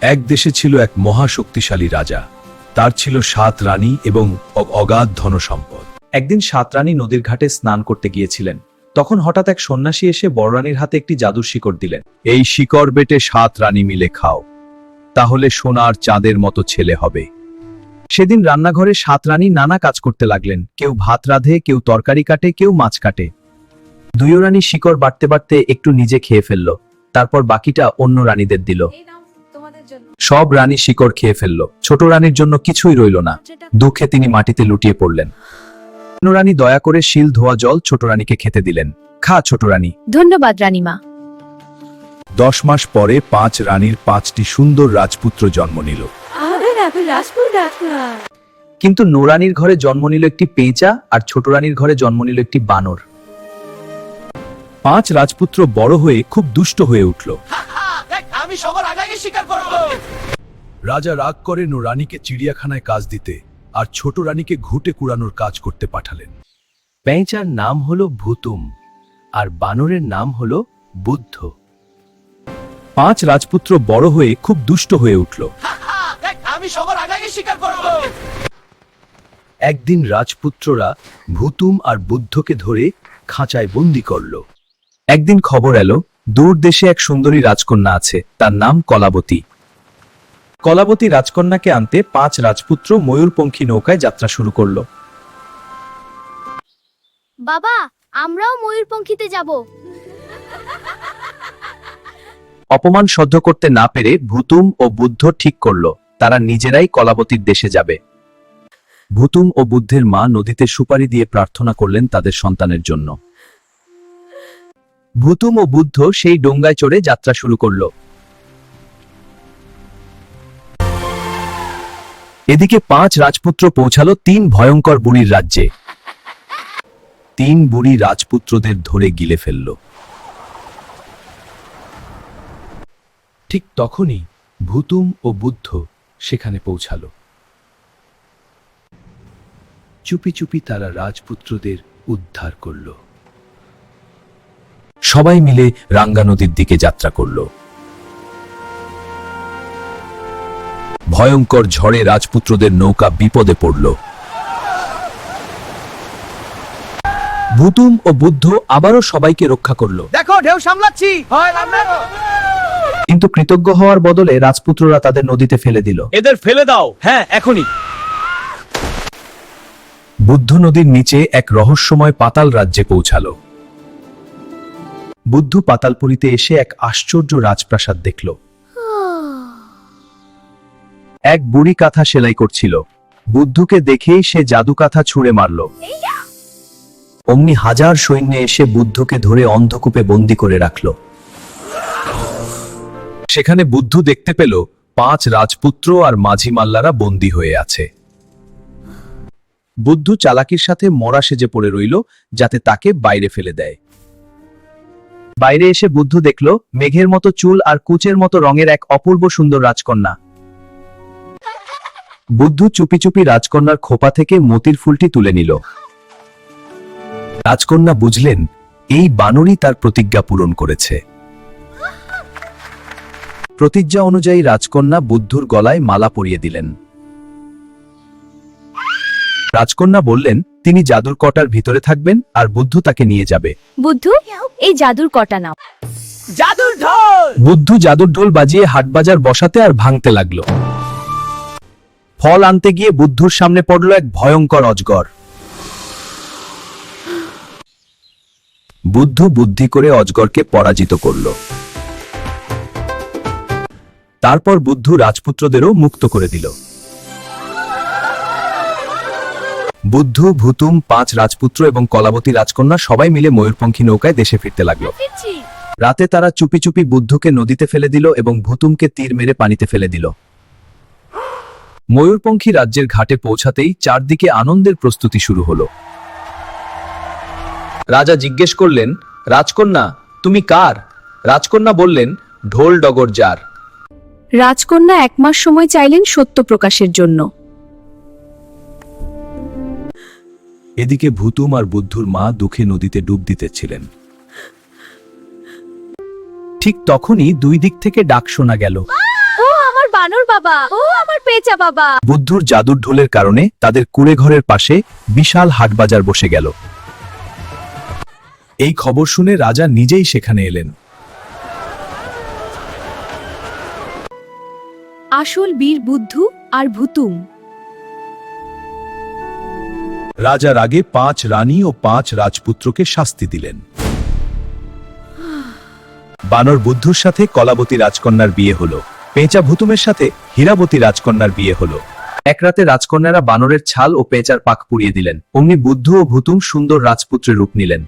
এক দেশে ছিল এক মহাশক্তিশালী রাজা। তার ছিল 7 রানী এবং অগাধ ধনসম্পদ। একদিন 7 রানী নদীর ঘাটে স্নান করতে গিয়েছিলেন। তখন হঠাৎ এক সন্ন্যাসী এসে বড় রানীর হাতে একটি জাদুর শিকড় দিলেন। এই শিকড় বেটে 7 রানী মিলে খাও, তাহলে সোনার চাঁদের মতো ছেলে হবে। সেদিন রান্নাঘরে 7 রানী নানা কাজ করতে লাগলেন। কেউ ভাত রাঁধে, কেউ তরকারি কাটে, কেউ মাছ কাটে। 2 রানী শিকড় বাটতে বাটতে একটু নিজে খেয়ে ফেলল, তারপর বাকিটা অন্য রানীদের দিল। সব রানী শিকড় খেয়ে ফেলল, ছোট রানীর জন্য কিছুই রইল না। দুঃখে তিনি মাটিতে লুটিয়ে পড়লেন। অন্য রানী দয়া করে শিল ধোয়া জল ছোট রানীকে খেতে দিলেন। খা ছোট রানী। ধন্যবাদ রানীমা। 10 মাস পরে 5 রানীর 5টি সুন্দর রাজপুত্র জন্ম নিল। কিন্তু নোরানির ঘরে জন্ম নিল একটি পেঁচা, আর ছোট রানীর ঘরে জন্ম নিল একটি বানর। 5 রাজপুত্র বড় হয়ে খুব দুষ্ট হয়ে উঠল। রাজা রাগ করে রানীকে চিড়িয়াখানায় কাজ দিতে আর ছোট রানীকে ঘুটে কুড়ানোর কাজ করতে পাঠালেন। পেঁচার নাম হলো ভুতুম, আর বানরের নাম হলো বুদ্ধ। 5 রাজপুত্র বড় হয়ে খুব দুষ্ট হয়ে উঠল। একদিন রাজপুত্ররা ভুতুম আর বুদ্ধকে ধরে খাঁচায় বন্দি করল। একদিন খবর এলো, দূর দেশে এক সুন্দরী রাজকন্যা আছে, তার নাম কলাবতী। কলাবতী রাজকন্যাকে আনতে 5 রাজপুত্র ময়ূরপঙ্খী নৌকায় যাত্রা শুরু করলো। বাবা, আমরাও ময়ূরপঙ্খীতে যাব। অপমান সহ্য করতে না পেরে ভুতুম ও বুদ্ধ ঠিক করলো তারা নিজেরাই কলাবতীর দেশে যাবে। ভুতুম ও বুদ্ধের মা নদীতে সুপারি দিয়ে প্রার্থনা করলেন তাদের সন্তানের জন্য। ভুতুম ও বুদ্ধ সেই ডোঙ্গায় চড়ে যাত্রা শুরু করলো। এদিকে 5 রাজপুত্র পৌঁছালো 3 ভয়ঙ্কর বুড়ির রাজ্যে। 3 বুড়ি রাজপুত্রদের ধরে গিলে ফেলল। ঠিক তখনই ভুতুম ও বুদ্ধ সেখানে পৌঁছালো। চুপি চুপি তারা রাজপুত্রদের উদ্ধার করল। সবাই মিলে রাঙ্গা নদীর দিকে যাত্রা করল। ভয়ঙ্কর ঝড়ে রাজপুত্রদের নৌকা বিপদে পড়ল। ভুতুম ও বুদ্ধ আবারও সবাইকে রক্ষা করলো। দেখো ঢেউ সামলাচ্ছি। কিন্তু কৃতজ্ঞ হওয়ার বদলে রাজপুত্ররা তাদের নদীতে ফেলে দিল। এদের ফেলে দাও, হ্যাঁ এখনই। বুদ্ধ নদীর নিচে এক রহস্যময় পাতাল রাজ্যে পৌঁছালো। বুদ্ধ পাতালপুরীতে এসে এক আশ্চর্য রাজপ্রাসাদ দেখল। এক বুড়ি কাঁথা সেলাই করছিল। বুদ্ধকে দেখেই সে জাদু কাঁথা ছুঁড়ে মারল। অমনি 1000 সৈন্য এসে বুদ্ধকে ধরে অন্ধকূপে বন্দী করে রাখল। সেখানে বুদ্ধ দেখতে পেল 5 রাজপুত্র আর মাঝি মাল্লারা বন্দী হয়ে আছে। বুদ্ধ চালাকির সাথে মরা সেজে পড়ে রইল, যাতে তাকে বাইরে ফেলে দেয়। বাইরে এসে বুদ্ধ দেখল মেঘের মতো চুল আর কুচের মতো রঙের এক অপূর্ব সুন্দর রাজকন্যা। বুদ্ধ চুপি চুপি রাজকন্যার খোপা থেকে মতির ফুলটি তুলে নিল। রাজকন্যা বুঝলেন এই বানরই তার প্রতিজ্ঞা পূরণ করেছে। প্রতিজ্ঞা অনুযায়ী রাজকন্যা বুদ্ধর গলায় মালা পরিয়ে দিলেন। রাজকন্যা বললেন তিনি জাদুর কটার ভিতরে থাকবেন আর বুদ্ধ তাকে নিয়ে যাবে। বুদ্ধ, এই জাদুর কটা নাও। জাদুর ঢোল। বুদ্ধ জাদুর ঢোল বাজিয়ে হাটবাজার বসাতে আর ভাঙতে লাগলো। ফল আনতে গিয়ে বুদ্ধর সামনে পড়ল এক ভয়ঙ্কর অজগর। বুদ্ধ বুদ্ধি করে অজগরকে পরাজিত করল। তারপর বুদ্ধ রাজপুত্রদেরও মুক্ত করে দিল। বুদ্ধ, ভুতুম, 5 রাজপুত্র এবং কলাবতী রাজকন্যা সবাই মিলে ময়ূরপঙ্খী নৌকায় দেশে ফিরতে লাগলো। রাতে তারা চুপি চুপি বুদ্ধকে নদীতে ফেলে দিল এবং ভুতুমকে তীর মেরে পানিতে ফেলে দিল। ময়ূরপঙ্খী রাজ্যের ঘাটে পৌঁছাতেই চারদিকে আনন্দের প্রস্তুতি শুরু হলো। রাজা জিজ্ঞেস করলেন, রাজকন্যা তুমি কার? রাজকন্যা বললেন, ঢোল ডগর যার। রাজকন্যা 1 মাস সময় চাইলেন সত্য প্রকাশের জন্য। এদিকে ভুতুম আর বুদ্ধুর মা দুঃখে নদীতে ডুব দিতেছিলেন। ঠিক তখনই 2 দিক থেকে ডাক শোনা গেল। ও আমার বানর বাবা, ও আমার পেঁচা বাবা। বুদ্ধুর জাদুর ঢোলের কারণে তাদের কুড়ে ঘরের পাশে বিশাল হাটবাজার বসে গেল। এই খবর শুনে রাজা নিজেই সেখানে এলেন। আসল বীর বুদ্ধু আর ভুতুম। রাজা রাগে 5 রানী ও 5 রাজপুত্রকে শাস্তি দিলেন। বানর বুদ্ধুর সাথে কলাবতী রাজকন্যার বিয়ে হলো। পেঁচা ভুতুমের সাথে হীরাবতী রাজকন্যার বিয়ে হলো। এক রাতে রাজকন্যারা বানরের ছাল ও পেঁচার পাক পুড়িয়ে দিলেন। অমনি বুদ্ধ ও ভুতুম সুন্দর রাজপুত্রের রূপ নিলেন।